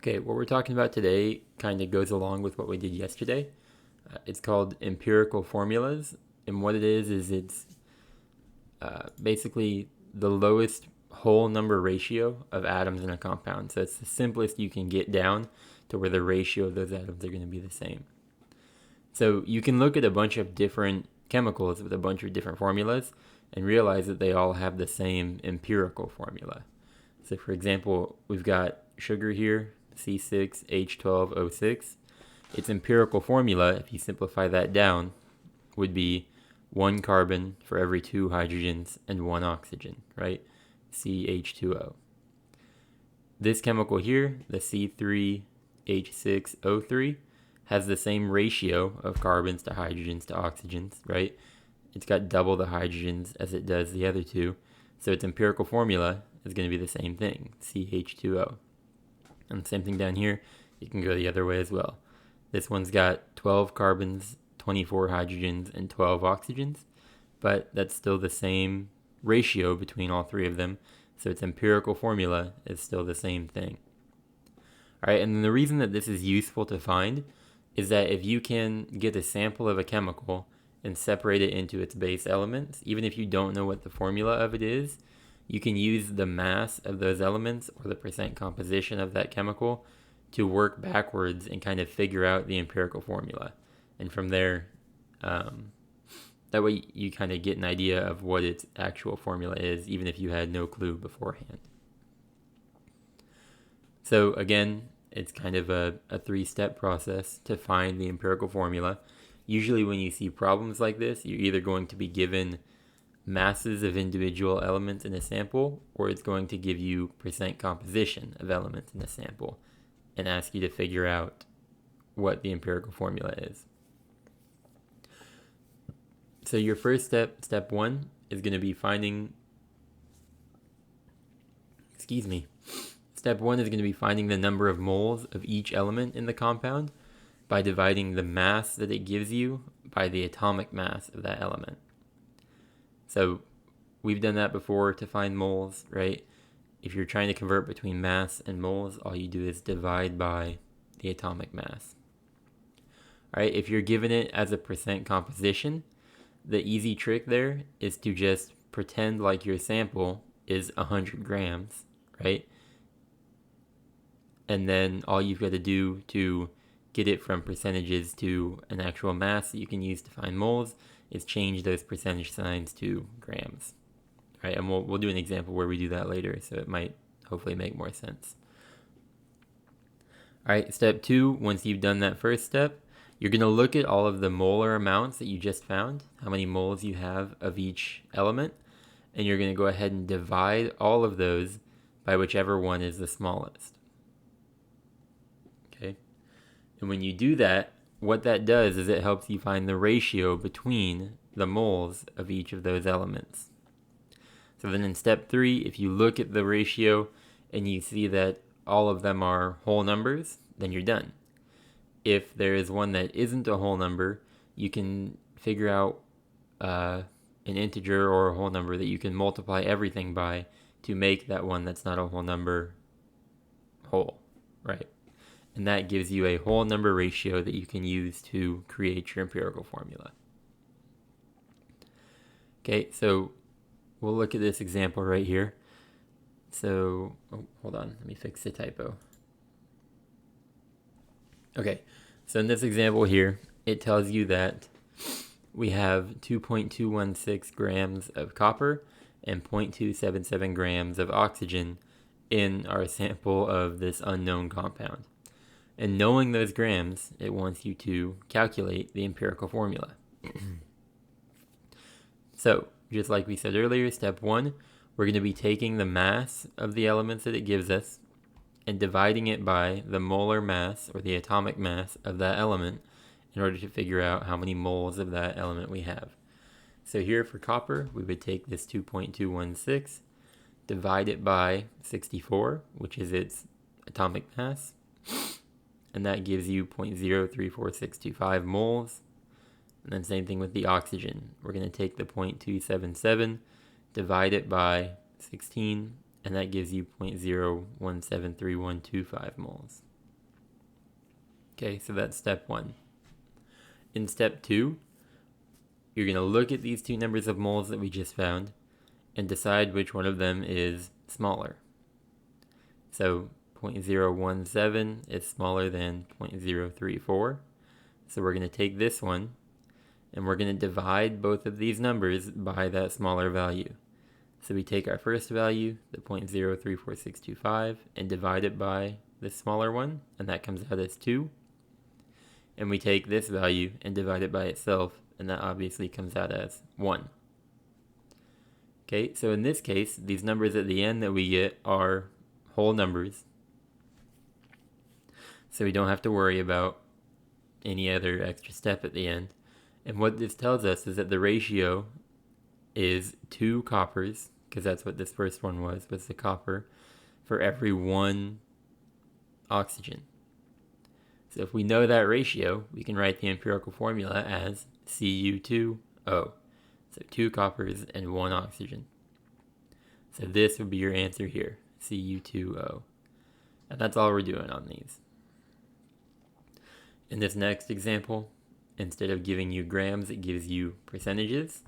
Okay, what we're talking about today kind of goes along with what we did yesterday. It's called empirical formulas, and what it is it's basically the lowest whole number ratio of atoms in a compound. So it's the simplest you can get down to where the ratio of those atoms are going to be the same. So you can look at a bunch of different chemicals with a bunch of different formulas and realize that they all have the same empirical formula. So for example, we've got sugar here, C6H12O6. Its empirical formula, if you simplify that down, would be 1 carbon for every 2 hydrogens and 1 oxygen, right? CH2O. This chemical here, the C3H6O3, has the same ratio of carbons to hydrogens to oxygens, right? It's got double the hydrogens as it does the other two. So its empirical formula is going to be the same thing, CH2O. And the same thing down here, you can go the other way as well. This one's got 12 carbons, 24 hydrogens, and 12 oxygens, but that's still the same ratio between all three of them, so its empirical formula is still the same thing. All right, and the reason that this is useful to find is that if you can get a sample of a chemical and separate it into its base elements, even if you don't know what the formula of it is, you can use the mass of those elements or the percent composition of that chemical to work backwards and kind of figure out the empirical formula. And from there, that way you kind of get an idea of what its actual formula is, even if you had no clue beforehand. So again, it's kind of a 3-step process to find the empirical formula. Usually when you see problems like this, you're either going to be given masses of individual elements in a sample, or it's going to give you percent composition of elements in a sample and ask you to figure out what the empirical formula is. So your first step 1, is going to be finding, Step 1 is going to be finding the number of moles of each element in the compound by dividing the mass that it gives you by the atomic mass of that element. So we've done that before to find moles, right? If you're trying to convert between mass and moles, all you do is divide by the atomic mass. All right, if you're given it as a percent composition, the easy trick there is to just pretend like your sample is 100 grams, right? And then all you've got to do to get it from percentages to an actual mass that you can use to find moles is change those percentage signs to grams. Right, and we'll do an example where we do that later, so it might hopefully make more sense. All right, step 2, once you've done that first step, you're going to look at all of the molar amounts that you just found, how many moles you have of each element, and you're going to go ahead and divide all of those by whichever one is the smallest. Okay, and when you do that, what that does is it helps you find the ratio between the moles of each of those elements. So then in step 3, if you look at the ratio and you see that all of them are whole numbers, then you're done. If there is one that isn't a whole number, you can figure out an integer or a whole number that you can multiply everything by to make that one that's not a whole number whole, right? And that gives you a whole number ratio that you can use to create your empirical formula. Okay, so we'll look at this example right here. So, hold on, let me fix the typo. Okay, so in this example here, it tells you that we have 2.216 grams of copper and 0.277 grams of oxygen in our sample of this unknown compound. And knowing those grams, it wants you to calculate the empirical formula. So, just like we said earlier, step 1, we're going to be taking the mass of the elements that it gives us and dividing it by the molar mass or the atomic mass of that element in order to figure out how many moles of that element we have. So here for copper, we would take this 2.216, divide it by 64, which is its atomic mass, and that gives you 0.034625 moles. And then same thing with the oxygen. We're going to take the 0.277, divide it by 16, and that gives you 0.0173125 moles. Okay, so that's step 1. In step 2, you're going to look at these two numbers of moles that we just found and decide which one of them is smaller. So 0.017 is smaller than 0.034. So we're going to take this one and we're going to divide both of these numbers by that smaller value. So we take our first value, the 0.03465, and divide it by this smaller one, and that comes out as 2. And we take this value and divide it by itself, and that obviously comes out as 1. Okay, so in this case, these numbers at the end that we get are whole numbers. So we don't have to worry about any other extra step at the end. And what this tells us is that the ratio is 2 coppers, because that's what this first one was the copper, for every 1 oxygen. So if we know that ratio, we can write the empirical formula as Cu2O. So 2 coppers and 1 oxygen. So this would be your answer here, Cu2O. And that's all we're doing on these. In this next example, instead of giving you grams, it gives you percentages,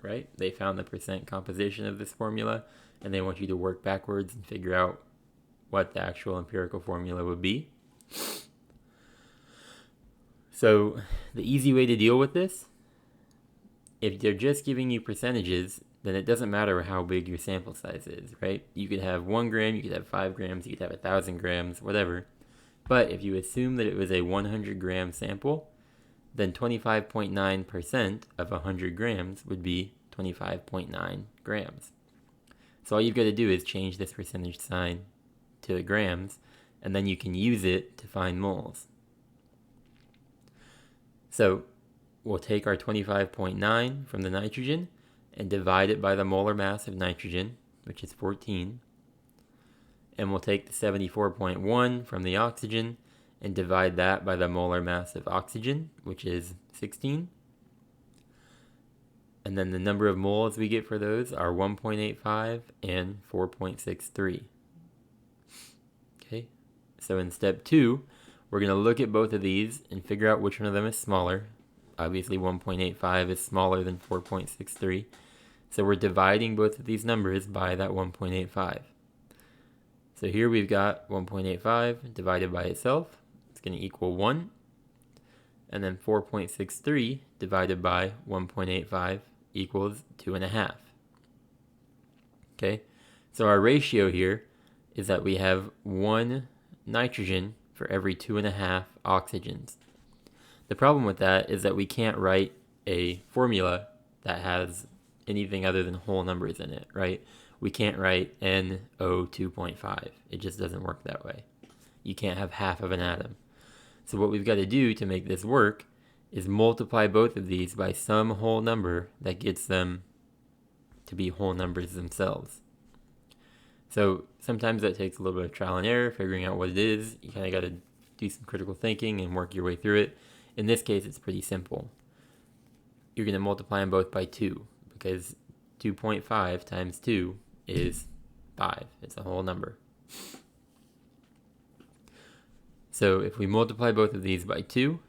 right? They found the percent composition of this formula, and they want you to work backwards and figure out what the actual empirical formula would be. So the easy way to deal with this, if they're just giving you percentages, then it doesn't matter how big your sample size is, right? You could have 1 gram, you could have 5 grams, you could have 1,000 grams, whatever. But if you assume that it was a 100 gram sample, then 25.9% of 100 grams would be 25.9 grams. So all you've got to do is change this percentage sign to grams, and then you can use it to find moles. So we'll take our 25.9 from the nitrogen and divide it by the molar mass of nitrogen, which is 14. And we'll take the 74.1 from the oxygen and divide that by the molar mass of oxygen, which is 16. And then the number of moles we get for those are 1.85 and 4.63. Okay, so in step 2, we're going to look at both of these and figure out which one of them is smaller. Obviously 1.85 is smaller than 4.63. So we're dividing both of these numbers by that 1.85. So here we've got 1.85 divided by itself. It's going to equal 1. And then 4.63 divided by 1.85 equals 2.5. Okay, so our ratio here is that we have 1 nitrogen for every 2.5 oxygens. The problem with that is that we can't write a formula that has anything other than whole numbers in it, right? We can't write NO2.5. It just doesn't work that way. You can't have half of an atom. So what we've got to do to make this work is multiply both of these by some whole number that gets them to be whole numbers themselves. So sometimes that takes a little bit of trial and error, figuring out what it is. You kind of got to do some critical thinking and work your way through it. In this case, it's pretty simple. You're going to multiply them both by 2, because 2.5 times 2 is 5. It's a whole number. So if we multiply both of these by 2,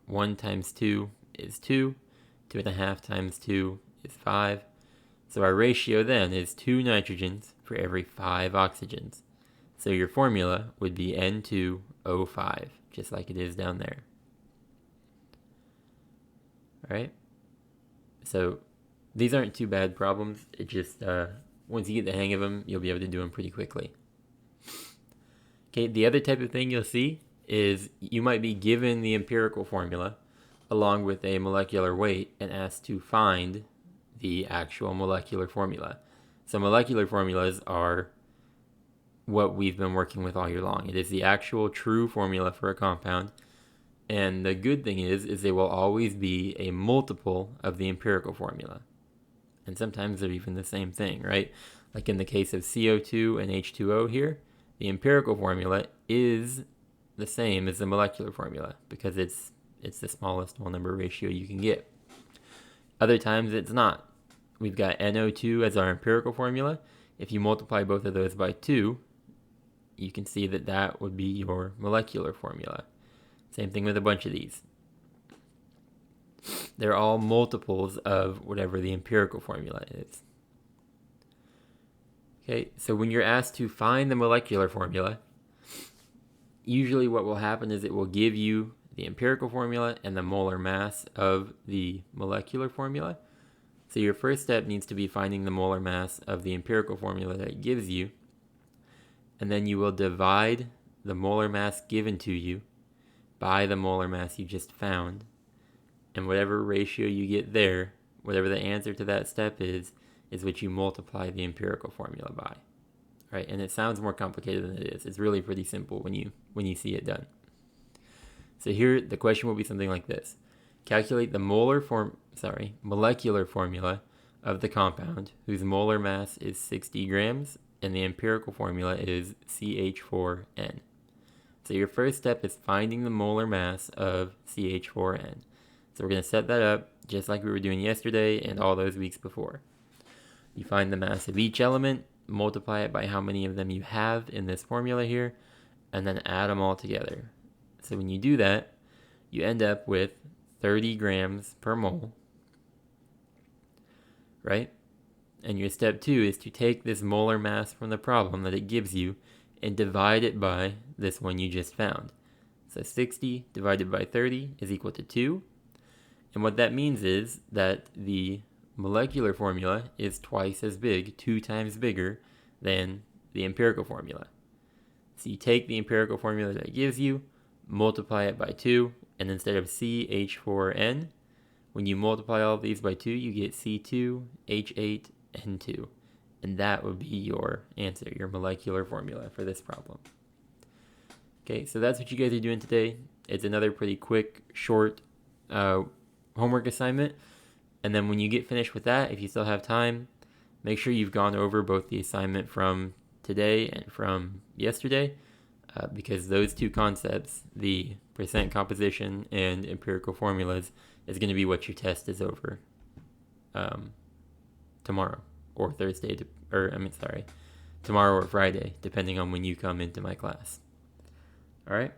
1 times 2 is 2, 2.5 times 2 is 5. So our ratio then is 2 nitrogens for every 5 oxygens. So your formula would be N2O5, just like it is down there. All right? So these aren't too bad problems. It just, once you get the hang of them, you'll be able to do them pretty quickly. Okay, the other type of thing you'll see is you might be given the empirical formula along with a molecular weight and asked to find the actual molecular formula. So molecular formulas are what we've been working with all year long. It is the actual true formula for a compound. And the good thing is they will always be a multiple of the empirical formula. And sometimes they're even the same thing, right? Like in the case of CO2 and H2O here, the empirical formula is the same as the molecular formula because it's the smallest whole number ratio you can get. Other times it's not. We've got NO2 as our empirical formula. If you multiply both of those by 2, you can see that that would be your molecular formula. Same thing with a bunch of these. They're all multiples of whatever the empirical formula is. Okay, so when you're asked to find the molecular formula, usually what will happen is it will give you the empirical formula and the molar mass of the molecular formula. So your first step needs to be finding the molar mass of the empirical formula that it gives you, and then you will divide the molar mass given to you by the molar mass you just found, and whatever ratio you get there, whatever the answer to that step is what you multiply the empirical formula by. Right? And it sounds more complicated than it is. It's really pretty simple when you see it done. So here the question will be something like this. Calculate the molecular formula of the compound whose molar mass is 60 grams and the empirical formula is CH4N. So your first step is finding the molar mass of CH4N. So we're going to set that up just like we were doing yesterday and all those weeks before. You find the mass of each element, multiply it by how many of them you have in this formula here, and then add them all together. So when you do that, you end up with 30 grams per mole, right? And your step 2 is to take this molar mass from the problem that it gives you and divide it by this one you just found. So 60 divided by 30 is equal to 2. And what that means is that the molecular formula is twice as big, 2 times bigger than the empirical formula. So you take the empirical formula that it gives you, multiply it by 2, and instead of CH4N, when you multiply all of these by 2, you get C2H8N2. And that would be your answer, your molecular formula for this problem. Okay, so that's what you guys are doing today. It's another pretty quick, short homework assignment. And then when you get finished with that, if you still have time, make sure you've gone over both the assignment from today and from yesterday, because those two concepts, the percent composition and empirical formulas, is going to be what your test is over tomorrow or Thursday, tomorrow or Friday, depending on when you come into my class. All right?